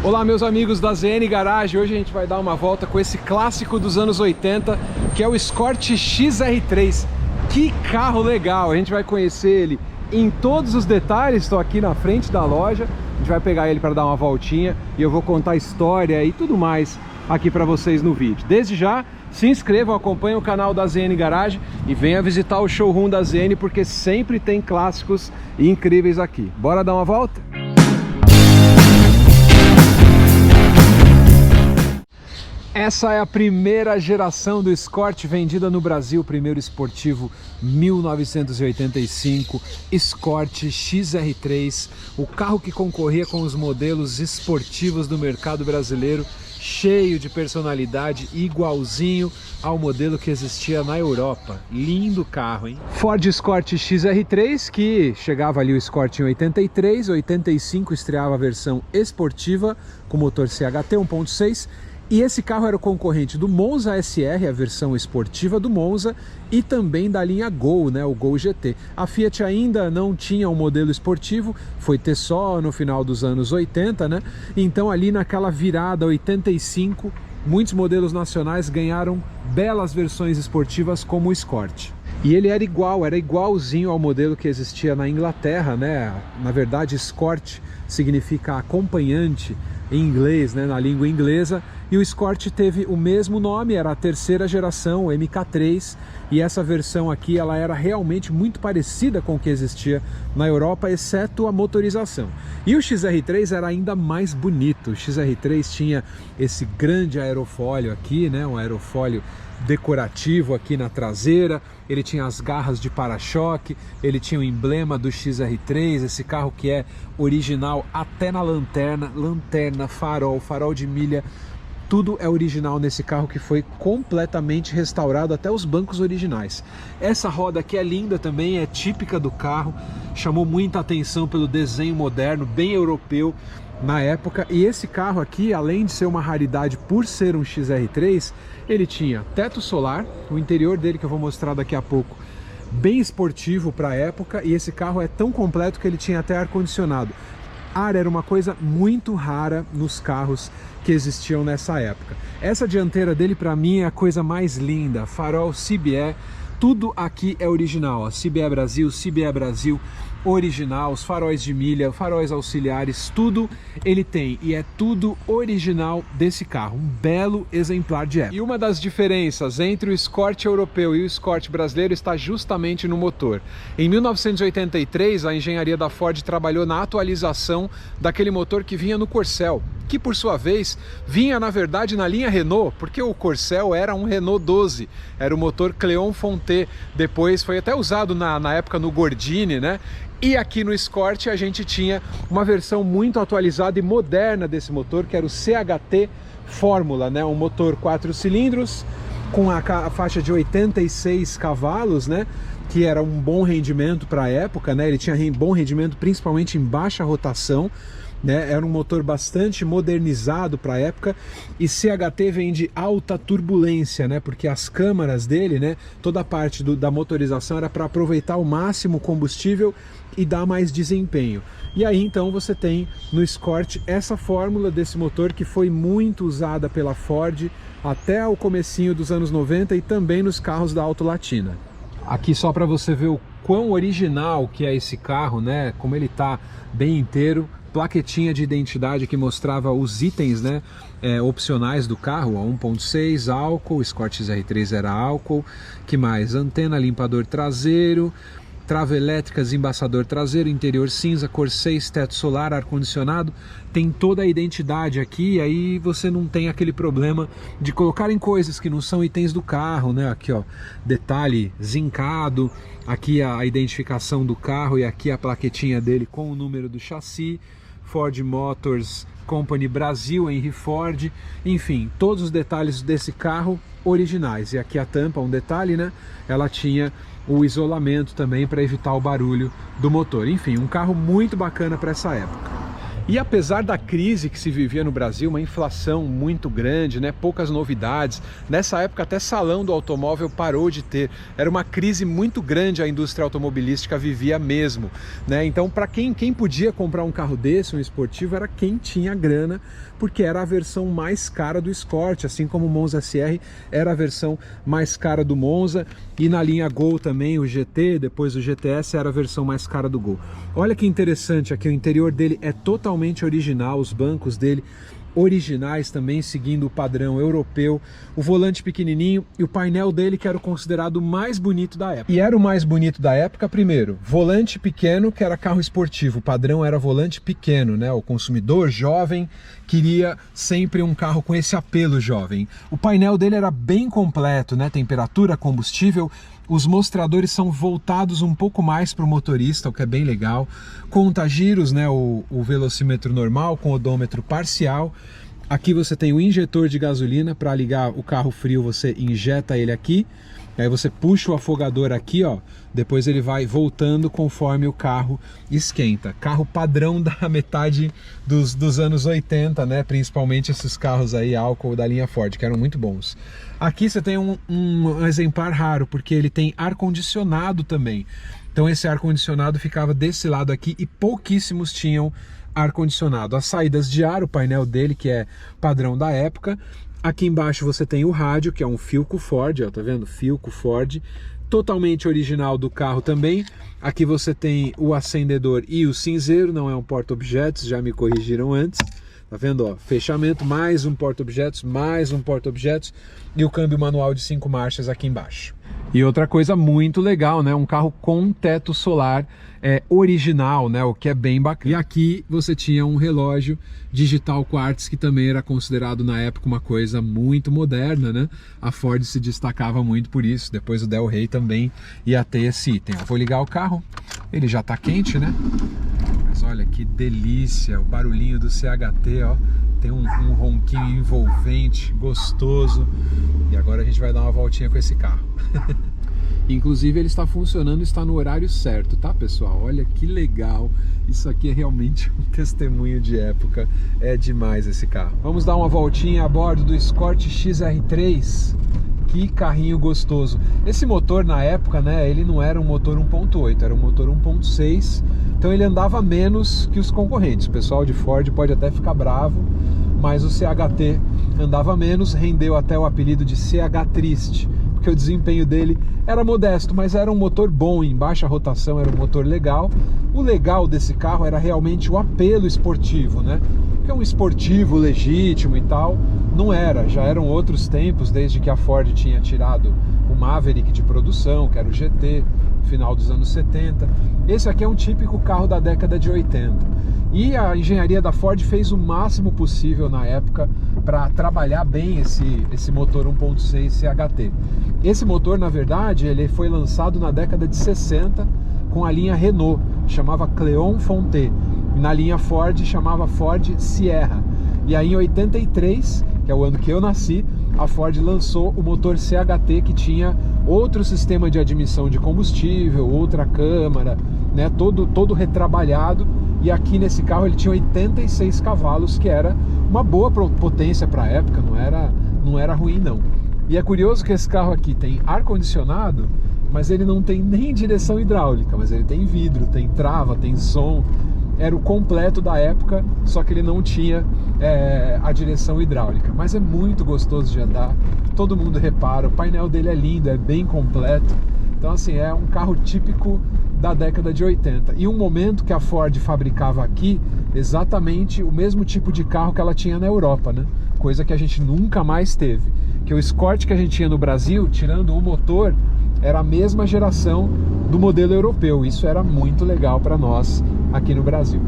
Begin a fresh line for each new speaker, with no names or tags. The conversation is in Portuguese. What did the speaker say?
Olá meus amigos da ZN Garage, hoje a gente vai dar uma volta com esse clássico dos anos 80, que é o Escort XR3. Que carro legal, a gente vai conhecer ele em todos os detalhes. Estou aqui na frente da loja, a gente vai pegar ele para dar uma voltinha e eu vou contar a história e tudo mais aqui para vocês no vídeo. Desde já, se inscrevam, acompanhem o canal da ZN Garage e venha visitar o showroom da ZN, porque sempre tem clássicos incríveis aqui. Bora dar uma volta? Essa é a primeira geração do Escort vendida no Brasil, primeiro esportivo 1985, Escort XR3, o carro que concorria com os modelos esportivos do mercado brasileiro, cheio de personalidade, igualzinho ao modelo que existia na Europa. Lindo carro, hein? Ford Escort XR3, que chegava ali o Escort em 83, 85 estreava a versão esportiva com motor CHT 1.6, e esse carro era o concorrente do Monza SR, a versão esportiva do Monza, e também da linha Gol, né, o Gol GT. A Fiat ainda não tinha um modelo esportivo, foi ter só no final dos anos 80, né? Então ali naquela virada 85, muitos modelos nacionais ganharam belas versões esportivas como o Escort. E ele era igualzinho ao modelo que existia na Inglaterra, né? Na verdade, Escort significa acompanhante em inglês, né, na língua inglesa, e o Escort teve o mesmo nome, era a terceira geração, o MK3, e essa versão aqui ela era realmente muito parecida com o que existia na Europa, exceto a motorização. E o XR3 era ainda mais bonito. O XR3 tinha esse grande aerofólio aqui, né, um aerofólio decorativo aqui na traseira, ele tinha as garras de para-choque, ele tinha o emblema do XR3, esse carro que é original até na lanterna, farol de milha, tudo é original nesse carro, que foi completamente restaurado, até os bancos originais. Essa roda aqui é linda também, é típica do carro, chamou muita atenção pelo desenho moderno, bem europeu na época. E esse carro aqui, além de ser uma raridade por ser um XR3, ele tinha teto solar, o interior dele que eu vou mostrar daqui a pouco, bem esportivo para a época, e esse carro é tão completo que ele tinha até ar-condicionado. Ar era uma coisa muito rara nos carros que existiam nessa época. Essa dianteira dele para mim é a coisa mais linda, farol CBE, tudo aqui é original, a CBE Brasil, original, os faróis de milha, faróis auxiliares, tudo ele tem, e é tudo original desse carro, um belo exemplar de época. E uma das diferenças entre o Escort europeu e o Escort brasileiro está justamente no motor. Em 1983, a engenharia da Ford trabalhou na atualização daquele motor que vinha no Corcel, que por sua vez vinha na verdade na linha Renault, porque o Corcel era um Renault 12, era o motor Cléon Fonte, depois foi até usado na época no Gordini, né? E aqui no Escort a gente tinha uma versão muito atualizada e moderna desse motor, que era o CHT Fórmula, né? Um motor 4 cilindros com a faixa de 86 cavalos, né? Que era um bom rendimento para a época, né? Ele tinha bom rendimento principalmente em baixa rotação, né? Era um motor bastante modernizado para a época, e CHT vem de alta turbulência, né? Porque as câmaras dele, né? Toda a parte da motorização era para aproveitar ao máximo o combustível e dar mais desempenho. E aí então você tem no Escort essa fórmula desse motor que foi muito usada pela Ford até o comecinho dos anos 90 e também nos carros da Auto Latina. Aqui só para você ver o quão original que é esse carro, né? Como ele tá bem inteiro. Plaquetinha de identidade que mostrava os itens, né, opcionais do carro, 1.6, álcool, Escort XR3 era álcool, que mais? Antena, limpador traseiro, trava elétricas, embaçador traseiro, interior cinza, cor 6, teto solar, ar-condicionado, tem toda a identidade aqui, e aí você não tem aquele problema de colocarem coisas que não são itens do carro, né? Aqui ó, detalhe zincado, aqui a identificação do carro e aqui a plaquetinha dele com o número do chassi, Ford Motors Company Brasil, Henry Ford, enfim, todos os detalhes desse carro originais. E aqui a tampa, um detalhe, né? Ela tinha o isolamento também para evitar o barulho do motor. Enfim, um carro muito bacana para essa época. E apesar da crise que se vivia no Brasil, uma inflação muito grande, né? Poucas novidades, nessa época até salão do automóvel parou de ter, era uma crise muito grande, a indústria automobilística vivia mesmo, né? Então para quem podia comprar um carro desse, um esportivo, era quem tinha grana, porque era a versão mais cara do Escort, assim como o Monza SR era a versão mais cara do Monza, e na linha Gol também o GT, depois o GTS era a versão mais cara do Gol. Olha que interessante aqui, o interior dele é totalmente original, os bancos dele originais também, seguindo o padrão europeu, o volante pequenininho e o painel dele que era o considerado mais bonito da época. E era o mais bonito da época, primeiro, volante pequeno, que era carro esportivo, o padrão era volante pequeno, né? O consumidor jovem queria sempre um carro com esse apelo jovem. O painel dele era bem completo, né? Temperatura, combustível. Os mostradores são voltados um pouco mais para o motorista, o que é bem legal. Conta-giros, né? O velocímetro normal com odômetro parcial. Aqui você tem o injetor de gasolina. Para ligar o carro frio, você injeta ele aqui. Aí você puxa o afogador aqui, ó. Depois ele vai voltando conforme o carro esquenta. Carro padrão da metade dos anos 80, né? Principalmente esses carros aí álcool da linha Ford, que eram muito bons. Aqui você tem um exemplar raro, porque ele tem ar-condicionado também. Então esse ar-condicionado ficava desse lado aqui e pouquíssimos tinham ar-condicionado. As saídas de ar, o painel dele, que é padrão da época. Aqui embaixo você tem o rádio, que é um Philco Ford, ó, tá vendo? Philco Ford, totalmente original do carro também. Aqui você tem o acendedor e o cinzeiro, não é um porta-objetos, já me corrigiram antes. Tá vendo, ó? Fechamento, mais um porta-objetos, mais um porta-objetos e o câmbio manual de 5 marchas aqui embaixo. E outra coisa muito legal, né? Um carro com teto solar original, né? O que é bem bacana. E aqui você tinha um relógio digital quartz, que também era considerado na época uma coisa muito moderna, né? A Ford se destacava muito por isso. Depois o Del Rey também ia ter esse item. Eu vou ligar o carro, ele já tá quente, né? Mas olha que delícia, o barulhinho do CHT, ó. Tem um ronquinho envolvente, gostoso. E agora a gente vai dar uma voltinha com esse carro. Inclusive ele está funcionando, está no horário certo, tá, pessoal? Olha que legal. Isso aqui é realmente um testemunho de época. É demais esse carro. Vamos dar uma voltinha a bordo do Escort XR3. Que carrinho gostoso. Esse motor na época, né, ele não era um motor 1.8, era um motor 1.6. Então ele andava menos que os concorrentes. O pessoal de Ford pode até ficar bravo, mas o CHT andava menos, rendeu até o apelido de CH Triste, porque o desempenho dele era modesto, mas era um motor bom, em baixa rotação, era um motor legal. O legal desse carro era realmente o apelo esportivo, né? Porque um esportivo legítimo e tal, não era, já eram outros tempos, desde que a Ford tinha tirado o Maverick de produção, que era o GT, final dos anos 70. Esse aqui é um típico carro da década de 80. E a engenharia da Ford fez o máximo possível na época para trabalhar bem esse motor 1.6 CHT. Esse motor, na verdade, ele foi lançado na década de 60 com a linha Renault, chamava Cleon Fonte. E na linha Ford chamava Ford Sierra. E aí em 83, que é o ano que eu nasci, a Ford lançou o motor CHT, que tinha outro sistema de admissão de combustível, outra câmara, né, todo retrabalhado. E aqui nesse carro ele tinha 86 cavalos, que era uma boa potência para a época, não era ruim não. E é curioso que esse carro aqui tem ar-condicionado, mas ele não tem nem direção hidráulica, mas ele tem vidro, tem trava, tem som. Era o completo da época, só que ele não tinha a direção hidráulica. Mas é muito gostoso de andar, todo mundo repara, o painel dele é lindo, é bem completo. Então assim, é um carro típico da década de 80. E um momento que a Ford fabricava aqui exatamente o mesmo tipo de carro que ela tinha na Europa, né? Coisa que a gente nunca mais teve. Que o Escort que a gente tinha no Brasil, tirando o motor, era a mesma geração do modelo europeu. Isso era muito legal para nós aqui no Brasil.